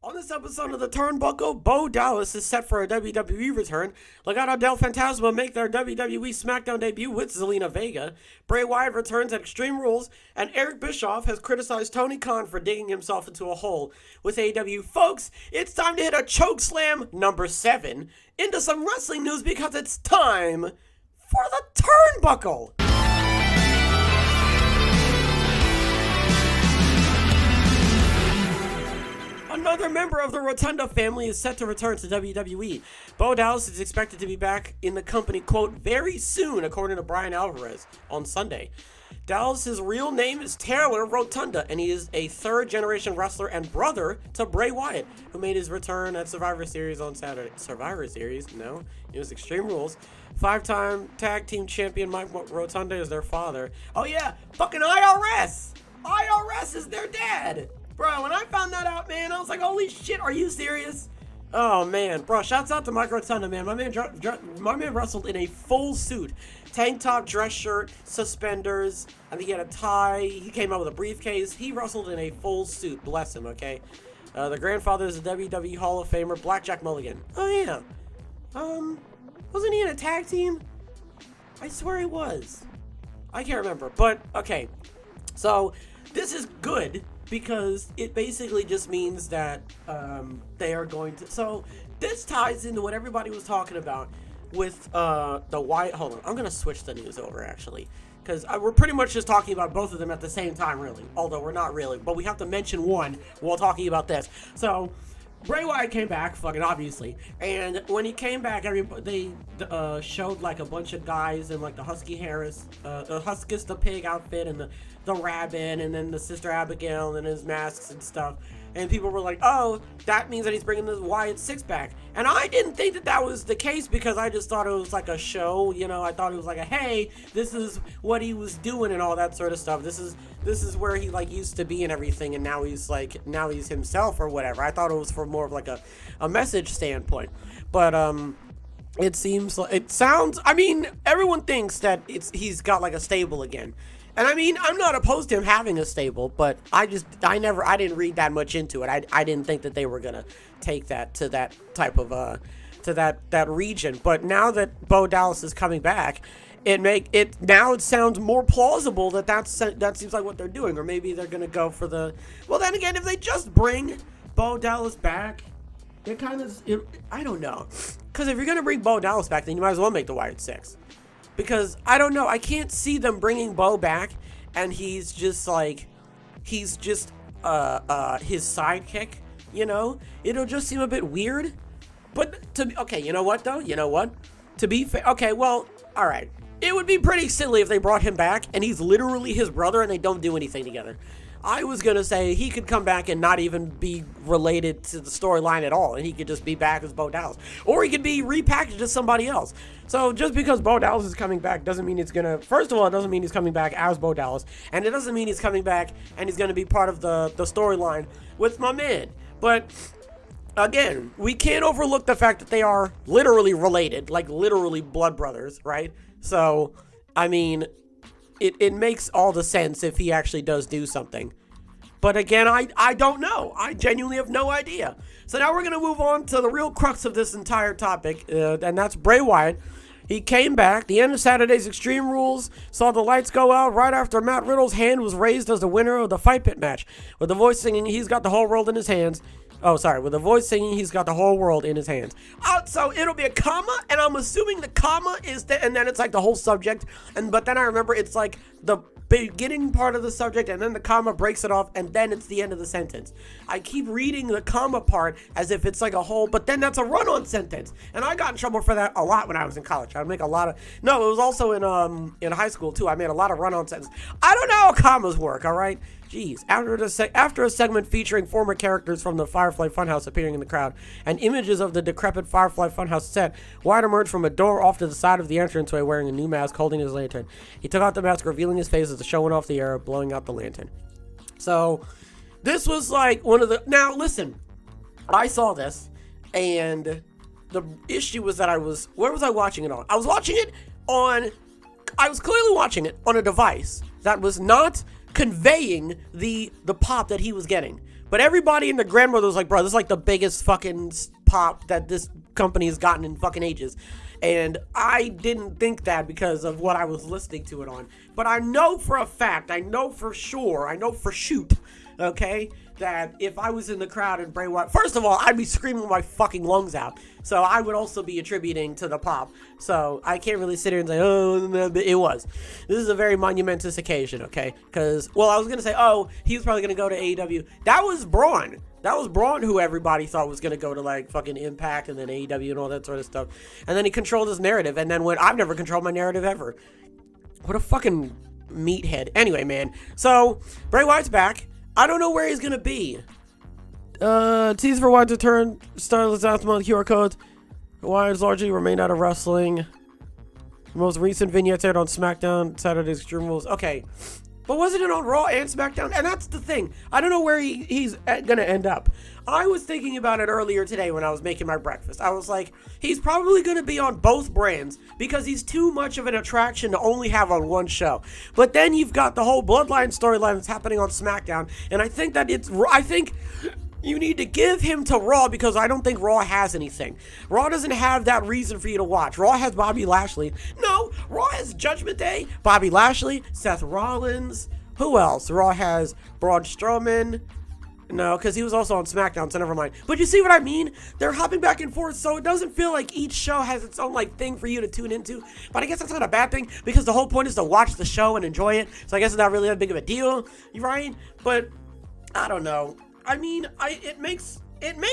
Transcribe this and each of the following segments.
On this episode of the Turnbuckle, Bo Dallas is set for a WWE return. Legado del Fantasma make their WWE SmackDown debut with Zelina Vega. Bray Wyatt returns at Extreme Rules, and Eric Bischoff has criticized Tony Khan for digging himself into a hole with AEW. Folks, it's time to hit a chokeslam number 7 into some wrestling news because it's time for the Turnbuckle. Another member of the Rotunda family is set to return to WWE. Bo Dallas is expected to be back in the company, quote, very soon, according to Brian Alvarez on Sunday. Dallas's real name is Taylor Rotunda, and he is a third-generation wrestler and brother to Bray Wyatt, who made his return at Survivor Series on Saturday. Survivor Series? No, it was Extreme Rules. Five-time tag team champion Mike Rotunda is their father. Oh yeah, fucking IRS! IRS is their dad! Bro, when I found that out, man, I was like, holy shit, are you serious? Oh, man. Bro, shouts out to Mike Rotunda, man. My man wrestled in a full suit. Tank top, dress shirt, suspenders. I think he had a tie. He came out with a briefcase. He wrestled in a full suit. Bless him, okay? The grandfather is a WWE Hall of Famer, Blackjack Mulligan. Oh, yeah. Wasn't he in a tag team? I swear he was. I can't remember. But, okay. So, this is good, because it basically just means that they are going to... So, this ties into what everybody was talking about with the Wyatt... Hold on, I'm going to switch the news over, actually. Because we're pretty much just talking about both of them at the same time, really. Although we're not really. But we have to mention one while talking about this. So, Bray Wyatt came back, fucking obviously. And when he came back, they showed like a bunch of guys in like the Husky Harris, the Huskus the Pig outfit, and the Rabbit, and then the Sister Abigail, and his masks and stuff. And people were like, oh, that means that he's bringing the Wyatt Six back. And I didn't think that that was the case, because I just thought it was like a show, you know. I thought it was like a, hey, this is what he was doing and all that sort of stuff. This is where he like used to be and everything, and now he's himself or whatever. I thought it was for more of like a message standpoint. But it sounds, I mean, everyone thinks that he's got like a stable again. And I mean, I'm not opposed to him having a stable, but I didn't read that much into it. I didn't think that they were gonna take that to that type of to that region. But now that Bo Dallas is coming back, it sounds more plausible that seems like what they're doing. Or maybe they're gonna go for the, well, then again, if they just bring Bo Dallas back, it kind of, I don't know, because if you're gonna bring Bo Dallas back, then you might as well make the Wyatt Six. Because, I don't know, I can't see them bringing Bo back and he's just his sidekick, you know? It'll just seem a bit weird. But, okay, you know what, though? You know what? To be fair, okay, well, alright. It would be pretty silly if they brought him back and he's literally his brother and they don't do anything together. I was going to say he could come back and not even be related to the storyline at all, and he could just be back as Bo Dallas. Or he could be repackaged as somebody else. So just because Bo Dallas is coming back doesn't mean it's going to... First of all, it doesn't mean he's coming back as Bo Dallas, and it doesn't mean he's coming back and he's going to be part of the storyline with my man. But, again, we can't overlook the fact that they are literally related, like literally blood brothers, right? So, I mean... It makes all the sense if he actually does do something. But again, I don't know. I genuinely have no idea. So now we're going to move on to the real crux of this entire topic, and that's Bray Wyatt. He came back. The end of Saturday's Extreme Rules saw the lights go out right after Matt Riddle's hand was raised as the winner of the Fight Pit match. With the voice singing, he's got the whole world in his hands. Oh, sorry. With the voice singing, he's got the whole world in his hands. So it'll be a comma, and I'm assuming the comma is and then it's like the whole subject. But then I remember it's like the beginning part of the subject, and then the comma breaks it off, and then it's the end of the sentence. I keep reading the comma part as if it's like a whole, but then that's a run-on sentence. And I got in trouble for that a lot when I was in college. I'd make a lot of... No, it was also in high school, too. I made a lot of run-on sentences. I don't know how commas work, all right? Jeez. After a segment featuring former characters from the Firefly Funhouse appearing in the crowd and images of the decrepit Firefly Funhouse set, Wyatt emerged from a door off to the side of the entranceway wearing a new mask, holding his lantern. He took out the mask, revealing his face as the show went off the air, blowing out the lantern. So, this was like one of the... Now, listen. I saw this, and the issue was that where was I watching it on? I was clearly watching it on a device that was not conveying the pop that he was getting. But everybody and their grandmother was like, bro, this is like the biggest fucking pop that this company has gotten in fucking ages. And I didn't think that because of what I was listening to it on. But I know for a fact, I know for sure, I know for shoot, okay, that if I was in the crowd and Bray Wyatt, first of all, I'd be screaming my fucking lungs out. So I would also be attributing to the pop. So I can't really sit here and say, oh, it was. This is a very monumentous occasion, okay? Because, well, I was going to say, oh, he was probably going to go to AEW. That was Braun. That was Braun who everybody thought was going to go to, like, fucking Impact and then AEW and all that sort of stuff. And then he controlled his narrative. And then I've never controlled my narrative ever. What a fucking meathead. Anyway, man. So, Bray Wyatt's back. I don't know where he's going to be. Tease for Wyatt to turn Starless Atma QR codes. Wyatt's largely remained out of wrestling. The most recent vignettes aired on SmackDown, Saturday's Extreme Rules. Okay. But wasn't it on Raw and SmackDown? And that's the thing. I don't know where he's going to end up. I was thinking about it earlier today when I was making my breakfast. I was like, he's probably going to be on both brands because he's too much of an attraction to only have on one show. But then you've got the whole Bloodline storyline that's happening on SmackDown. And I think that I think you need to give him to Raw because I don't think Raw has anything. Raw doesn't have that reason for you to watch. Raw has Bobby Lashley. No, Raw has Judgment Day, Bobby Lashley, Seth Rollins. Who else? Raw has Braun Strowman. No, because he was also on SmackDown, so never mind. But you see what I mean? They're hopping back and forth, so it doesn't feel like each show has its own, like, thing for you to tune into. But I guess that's not a bad thing, because the whole point is to watch the show and enjoy it. So I guess it's not really that big of a deal, right? But I don't know. I mean, it makes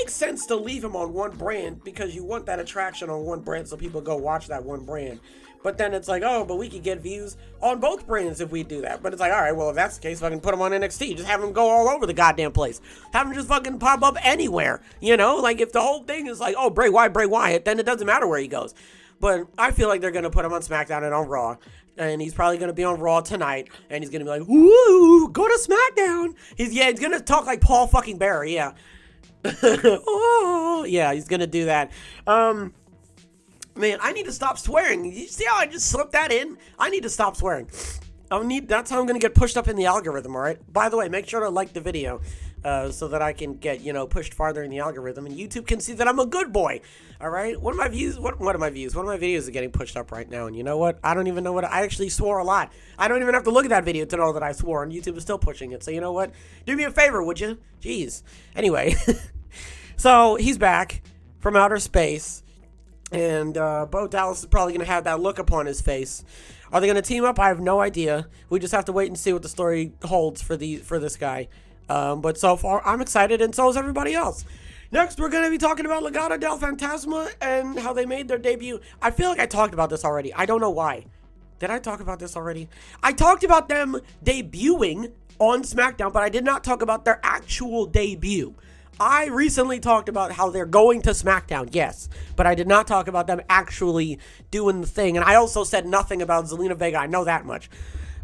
sense to leave him on one brand because you want that attraction on one brand so people go watch that one brand. But then it's like, oh, but we could get views on both brands if we do that. But it's like, all right, well, if that's the case, fucking put him on NXT. Just have him go all over the goddamn place. Have him just fucking pop up anywhere. You know, like if the whole thing is like, oh, Bray Wyatt, then it doesn't matter where he goes. But I feel like they're going to put him on SmackDown and on Raw. And he's probably going to be on Raw tonight. And he's going to be like, ooh, go to SmackDown. He's going to talk like Paul fucking Bearer, yeah. Oh, yeah, he's going to do that. Man, I need to stop swearing. You see how I just slipped that in? I need to stop swearing. That's how I'm going to get pushed up in the algorithm, all right? By the way, make sure to like the video so that I can get, pushed farther in the algorithm. And YouTube can see that I'm a good boy, all right? What are my views? What are my views? One of my videos are getting pushed up right now. And you know what? I don't even know I actually swore a lot. I don't even have to look at that video to know that I swore. And YouTube is still pushing it. So you know what? Do me a favor, would you? Jeez. Anyway. So he's back from outer space. And Bo Dallas is probably going to have that look upon his face. Are they going to team up? I have no idea. We just have to wait and see what the story holds for this guy. But so far, I'm excited, and so is everybody else. Next, we're going to be talking about Legado del Fantasma and how they made their debut. I feel like I talked about this already. I don't know why. Did I talk about this already? I talked about them debuting on SmackDown, but I did not talk about their actual debut. I recently talked about how they're going to SmackDown, yes, but I did not talk about them actually doing the thing, and I also said nothing about Zelina Vega, I know that much.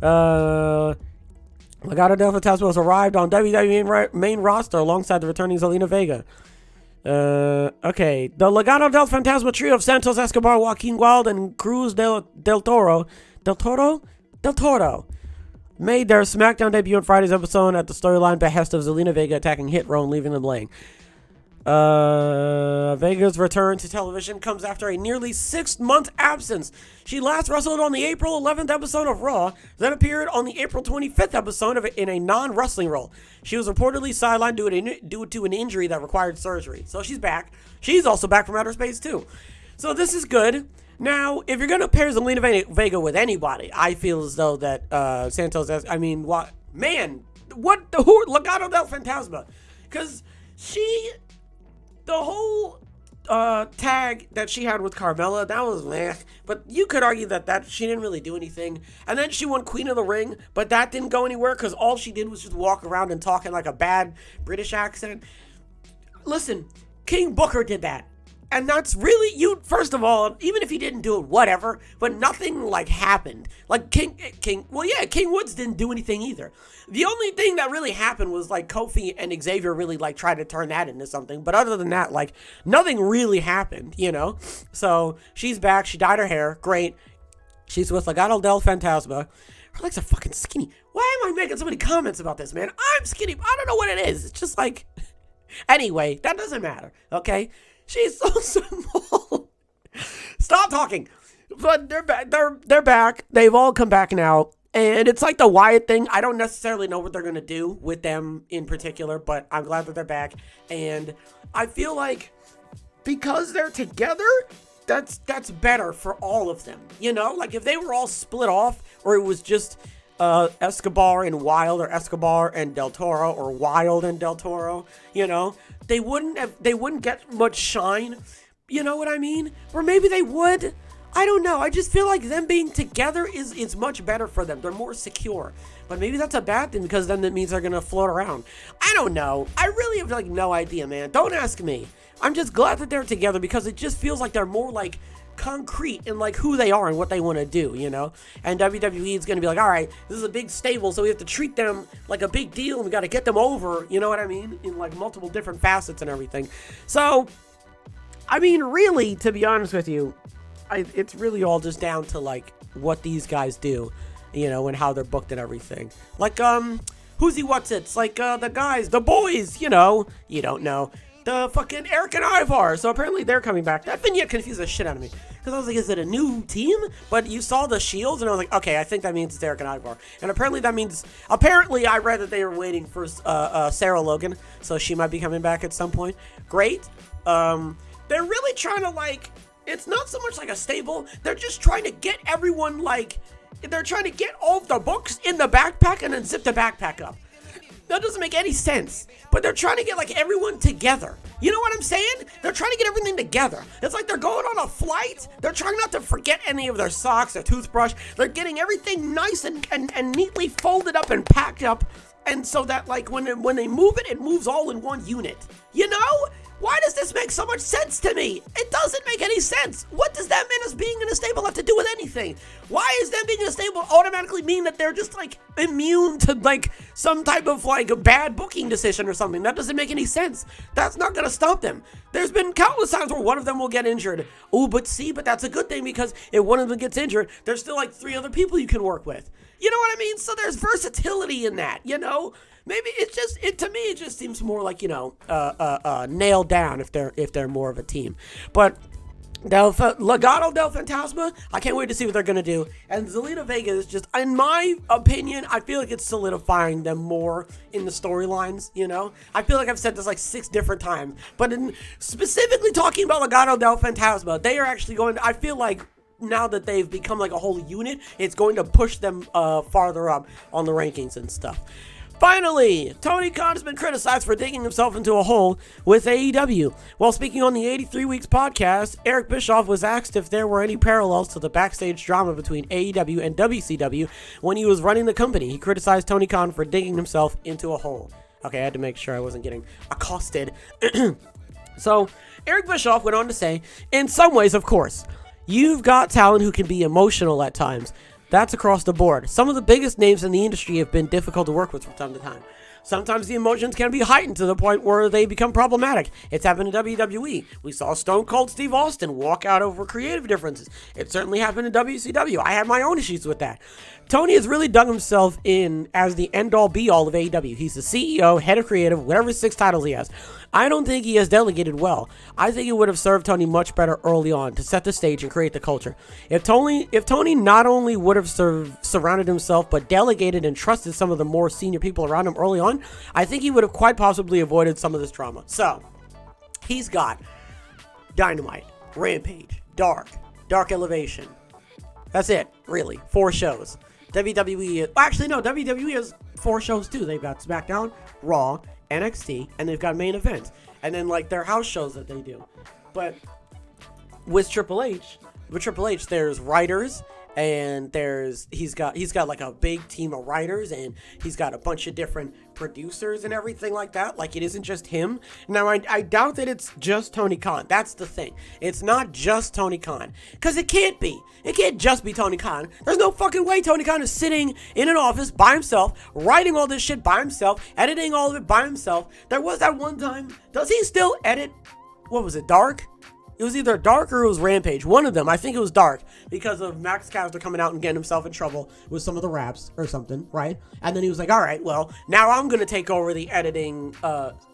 Legado del Fantasma has arrived on WWE main roster alongside the returning Zelina Vega. Okay, the Legado del Fantasma trio of Santos Escobar, Joaquin Wilde, and Cruz del Toro made their SmackDown debut on Friday's episode at the storyline behest of Zelina Vega attacking Hit Row and leaving them laying. Vega's return to television comes after a nearly 6-month absence. She last wrestled on the April 11th episode of Raw, then appeared on the April 25th episode of it in a non-wrestling role. She was reportedly sidelined due to an injury that required surgery. So she's back. She's also back from outer space too. So this is good. Now, if you're going to pair Zelina Vega with anybody, I feel as though that Santos, Legado del Fantasma. Because the whole tag that she had with Carmella, that was meh. But you could argue that she didn't really do anything. And then she won Queen of the Ring, but that didn't go anywhere because all she did was just walk around and talk in like a bad British accent. Listen, King Booker did that. And that's really, first of all, even if he didn't do it, whatever, but nothing, happened. Like, King Woods didn't do anything either. The only thing that really happened was, Kofi and Xavier really, tried to turn that into something. But other than that, nothing really happened, So, she's back. She dyed her hair. Great. She's with Legado del Fantasma. Her legs are fucking skinny. Why am I making so many comments about this, man? I'm skinny. I don't know what it is. It's just like, anyway, that doesn't matter, okay? She's so small. Stop talking. But they're back. They're back. They've all come back now. And it's like the Wyatt thing. I don't necessarily know what they're going to do with them in particular, but I'm glad that they're back. And I feel like because they're together, that's better for all of them. You know, like if they were all split off, or it was just Escobar and Wild, or Escobar and Del Toro, or Wild and Del Toro, you know, they wouldn't get much shine. You know what I mean? Or maybe they would. I don't know. I just feel like them being together is much better for them. They're more secure. But maybe that's a bad thing, because then that means they're going to float around. I don't know. I really have like no idea, man. Don't ask me. I'm just glad that they're together, because it just feels like they're more like concrete in like who they are and what they want to do, you know? And WWE is going to be like, all right, this is a big stable, so we have to treat them like a big deal, and we got to get them over, you know what I mean? In like multiple different facets and everything. So, I mean, really, to be honest with you, it's really all just down to like what these guys do, you know, and how they're booked and everything. Like, who's he, what's it's like, the guys, the boys, you know, you don't know, the fucking Eric and Ivar. So apparently they're coming back. That vignette confused the shit out of me, because I was like, is it a new team? But you saw the shields, and I was like, okay, I think that means it's Eric and Ivar. And apparently I read that they were waiting for Sarah Logan, so she might be coming back at some point. Great. They're really trying to like, it's not so much like a stable. They're just trying to get everyone like, they're trying to get all of the books in the backpack and then zip the backpack up. That doesn't make any sense. But they're trying to get like everyone together. You know what I'm saying? They're trying to get everything together. It's like they're going on a flight. They're trying not to forget any of their socks, their toothbrush. They're getting everything nice and neatly folded up and packed up. And so that like when they move it, it moves all in one unit. You know? Why does this make so much sense to me? It doesn't make any sense. What does that mean as being in a stable have to do with anything? Why is them being in a stable automatically mean that they're just like immune to like some type of like a bad booking decision or something? That doesn't make any sense. That's not going to stop them. There's been countless times where one of them will get injured. Oh, but that's a good thing, because if one of them gets injured, there's still like 3 other people you can work with. You know what I mean? So there's versatility in that, you know? Maybe it's just, to me, it just seems more like, you know, nailed down if they're more of a team. But Legado del Fantasma, I can't wait to see what they're going to do. And Zelina Vega is just, in my opinion, I feel like it's solidifying them more in the storylines, you know? I feel like I've said this like 6 different times. But specifically talking about Legado del Fantasma, they are actually going to, I feel like, now that they've become like a whole unit, it's going to push them farther up on the rankings and stuff. Finally, Tony Khan has been criticized for digging himself into a hole with AEW. While speaking on the 83 Weeks podcast, Eric Bischoff was asked if there were any parallels to the backstage drama between AEW and WCW when he was running the company. He criticized Tony Khan for digging himself into a hole. Okay, I had to make sure I wasn't getting accosted. So, Eric Bischoff went on to say, in some ways, of course, you've got talent who can be emotional at times. That's across the board. Some of the biggest names in the industry have been difficult to work with from time to time. Sometimes the emotions can be heightened to the point where they become problematic. It's happened in WWE. We saw Stone Cold Steve Austin walk out over creative differences. It certainly happened in WCW. I had my own issues with that. Tony has really dug himself in as the end-all be-all of AEW. He's the CEO, head of creative, whatever 6 titles he has. I don't think he has delegated well. I think it would have served Tony much better early on to set the stage and create the culture. If Tony not only would have surrounded himself, but delegated and trusted some of the more senior people around him early on, I think he would have quite possibly avoided some of this drama. So, he's got Dynamite, Rampage, Dark Elevation. That's it, really. 4 shows. WWE, actually no, WWE has 4 shows too. They've got SmackDown, Raw, NXT, and they've got main events. And then like their house shows that they do. But with Triple H, there's writers, and he's got like a big team of writers, and he's got a bunch of different producers and everything like that. Like, it isn't just him. Now, I doubt that it's just Tony Khan. That's the thing. It's not just Tony Khan, because it can't be. It can't just be Tony Khan. There's no fucking way Tony Khan is sitting in an office by himself, writing all this shit by himself, editing all of it by himself. There was that one time. Does he still edit? What was it, Dark? It was either Dark or it was Rampage. One of them. I think it was Dark because of Max Caster coming out and getting himself in trouble with some of the raps or something, right? And then he was like, all right, well, now I'm going to take over the editing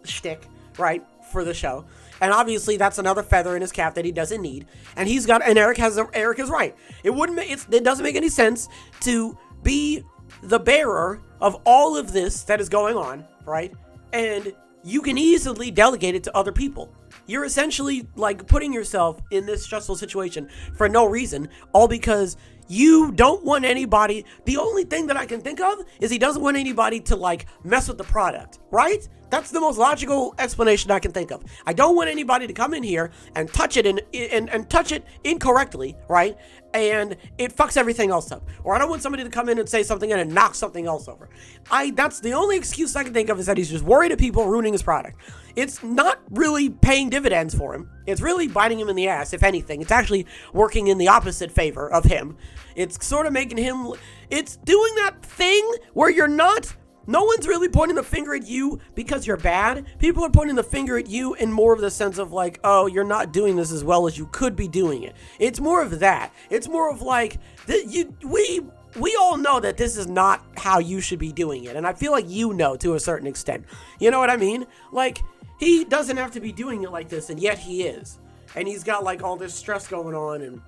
shtick, right, for the show. And obviously that's another feather in his cap that he doesn't need. And Eric is right. It doesn't make any sense to be the bearer of all of this that is going on, right? And you can easily delegate it to other people. You're essentially like putting yourself in this stressful situation for no reason, all because you don't want anybody. The only thing that I can think of is he doesn't want anybody to like mess with the product, right? That's the most logical explanation I can think of. I don't want anybody to come in here and touch it and touch it incorrectly, right? And it fucks everything else up. Or I don't want somebody to come in and say something and it knocks something else over. That's the only excuse I can think of, is that he's just worried of people ruining his product. It's not really paying dividends for him. It's really biting him in the ass, if anything. It's actually working in the opposite favor of him. It's sort of making him, it's doing that thing where no one's really pointing the finger at you because you're bad. People are pointing the finger at you in more of the sense of like, oh, you're not doing this as well as you could be doing it. It's more of that. It's more of like, we all know that this is not how you should be doing it. And I feel like you know to a certain extent. You know what I mean? Like, he doesn't have to be doing it like this, and yet he is. And he's got like all this stress going on, and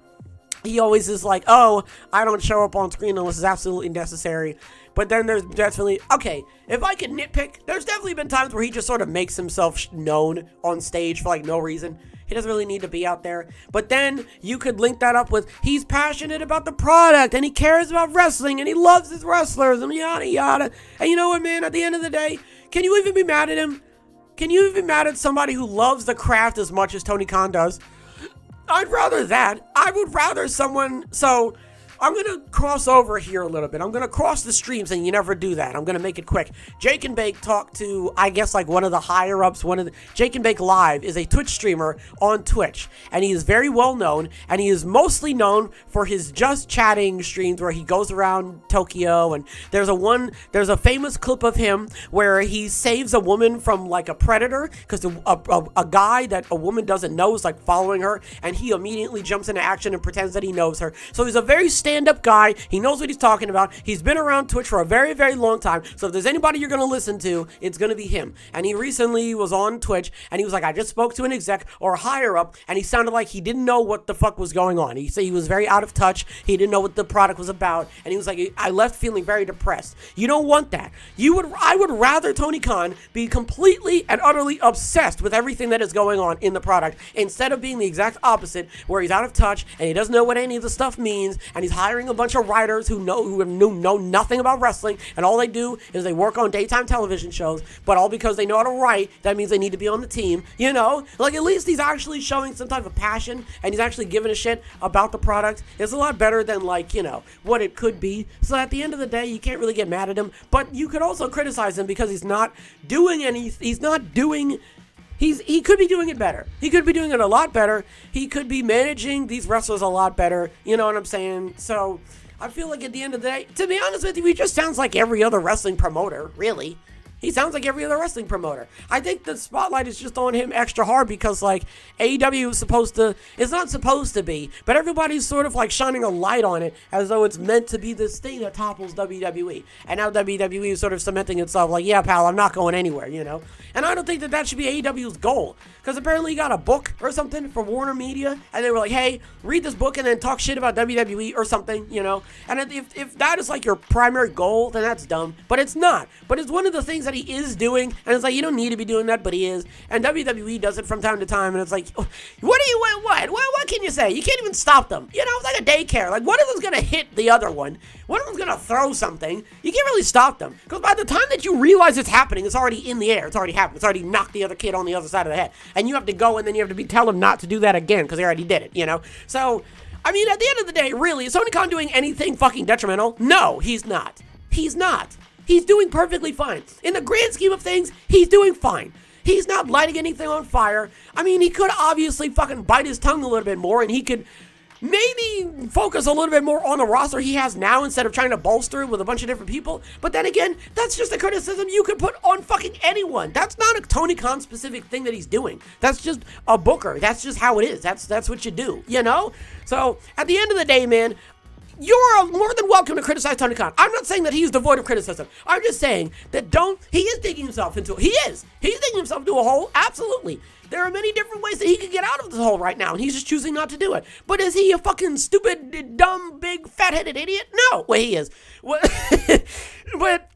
he always is like, oh, I don't show up on screen unless it's absolutely necessary. But then there's definitely, okay, if I could nitpick, there's definitely been times where he just sort of makes himself known on stage for like no reason. He doesn't really need to be out there. But then you could link that up with he's passionate about the product and he cares about wrestling and he loves his wrestlers and yada yada. And you know what, man, at the end of the day, can you even be mad at him? Can you even be mad at somebody who loves the craft as much as Tony Khan does? I'd rather that. I would rather someone, so I'm going to cross over here a little bit. I'm going to cross the streams, and you never do that. I'm going to make it quick. Jake and Bake talked to, I guess, like one of the higher-ups. Jake and Bake Live is a Twitch streamer on Twitch, and he is very well known, and he is mostly known for his just chatting streams where he goes around Tokyo, and there's a famous clip of him where he saves a woman from like a predator because a guy that a woman doesn't know is like following her, and he immediately jumps into action and pretends that he knows her. So he's a very stand-up guy. He knows what he's talking about. He's been around Twitch for a very, very long time. So if there's anybody you're going to listen to, it's going to be him. And he recently was on Twitch, and he was like, I just spoke to an exec or a higher up, and he sounded like he didn't know what the fuck was going on. He said he was very out of touch. He didn't know what the product was about. And he was like, I left feeling very depressed. You don't want that. I would rather Tony Khan be completely and utterly obsessed with everything that is going on in the product instead of being the exact opposite, where he's out of touch and he doesn't know what any of the stuff means, and he's hiring a bunch of writers who know nothing about wrestling, and all they do is they work on daytime television shows, but all because they know how to write, that means they need to be on the team, you know? Like, at least he's actually showing some type of passion, and he's actually giving a shit about the product. It's a lot better than, like, you know, what it could be. So at the end of the day, you can't really get mad at him, but you could also criticize him because he's not doing he could be doing it better. He could be doing it a lot better. He could be managing these wrestlers a lot better. You know what I'm saying? So I feel like at the end of the day, to be honest with you, he just sounds like every other wrestling promoter, really. He sounds like every other wrestling promoter. I think the spotlight is just on him extra hard because, like, AEW is it's not supposed to be, but everybody's sort of, like, shining a light on it as though it's meant to be this thing that topples WWE. And now WWE is sort of cementing itself like, yeah, pal, I'm not going anywhere, you know? And I don't think that should be AEW's goal. Because apparently he got a book or something from Warner Media, and they were like, hey, read this book and then talk shit about WWE or something, you know? And if that is, like, your primary goal, then that's dumb. But it's not. But it's one of the things that he is doing, and it's like, you don't need to be doing that, but he is. And WWE does it from time to time, and it's like, what can you say? You can't even stop them. You know, it's like a daycare. Like, one of them's gonna hit the other one. One of them's gonna throw something. You can't really stop them. Because by the time that you realize it's happening, it's already in the air. It's already happened. It's already knocked the other kid on the other side of the head. And you have to go, and then you have to tell them not to do that again, because they already did it, you know? So, I mean, at the end of the day, really, is Tony Khan doing anything fucking detrimental? No, he's not. He's not. He's doing perfectly fine. In the grand scheme of things, he's doing fine. He's not lighting anything on fire. I mean, he could obviously fucking bite his tongue a little bit more, and he could maybe focus a little bit more on the roster he has now instead of trying to bolster it with a bunch of different people. But then again, that's just a criticism you could put on fucking anyone. That's not a Tony Khan specific thing that he's doing. That's just a booker. That's just how it is. That's what you do, you know? So at the end of the day, man, you're more than welcome to criticize Tony Khan. I'm not saying that he's devoid of criticism. I'm just saying that he is digging himself into he's digging himself into a hole. Absolutely. There are many different ways that he could get out of this hole right now, and he's just choosing not to do it. But is he a fucking stupid, dumb, big, fat-headed idiot? No. Well, he is. But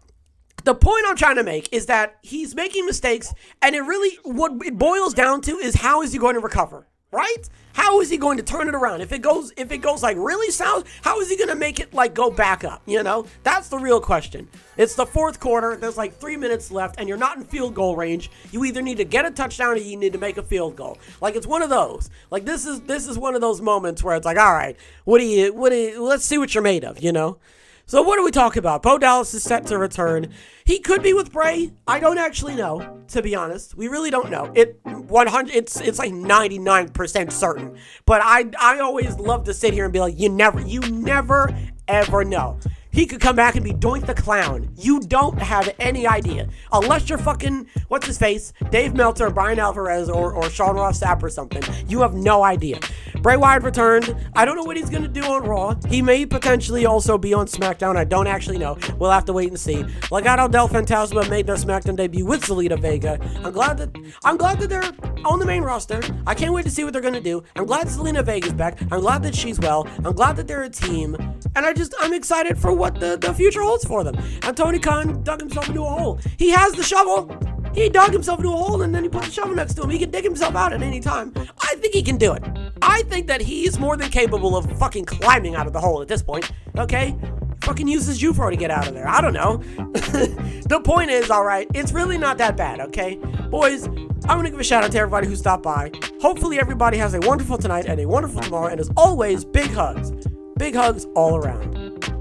the point I'm trying to make is that he's making mistakes, and what it boils down to is how is he going to recover, right? How is he going to turn it around? If it goes like really south, how is he going to make it like go back up? You know, that's the real question. It's the fourth quarter. There's like 3 minutes left and you're not in field goal range. You either need to get a touchdown or you need to make a field goal. Like it's one of those. Like this is one of those moments where it's like, all right, let's see what you're made of, you know? So what do we talk about? Bo Dallas is set to return. He could be with Bray. I don't actually know, to be honest. We really don't know. It's like 99% certain. But I always love to sit here and be like, you never ever know. He could come back and be Doink the Clown. You don't have any idea. Unless you're fucking, what's his face? Dave Meltzer, Brian Alvarez, or Sean Ross Sapp or something. You have no idea. Bray Wyatt returned. I don't know what he's going to do on Raw. He may potentially also be on SmackDown. I don't actually know. We'll have to wait and see. Legado del Fantasma made their SmackDown debut with Zelina Vega. I'm glad that they're on the main roster. I can't wait to see what they're going to do. I'm glad Zelina Vega's back. I'm glad that she's well. I'm glad that they're a team. And I'm excited for what the future holds for them. And Tony Khan dug himself into a hole. He has the shovel. He dug himself into a hole and then he put the shovel next to him. He can dig himself out at any time. I think he can do it. I think that he's more than capable of fucking climbing out of the hole at this point. Okay? Fucking uses Jufro to get out of there. I don't know. The point is, alright, it's really not that bad, okay? Boys, I want to give a shout out to everybody who stopped by. Hopefully everybody has a wonderful tonight and a wonderful tomorrow. And as always, big hugs. Big hugs all around.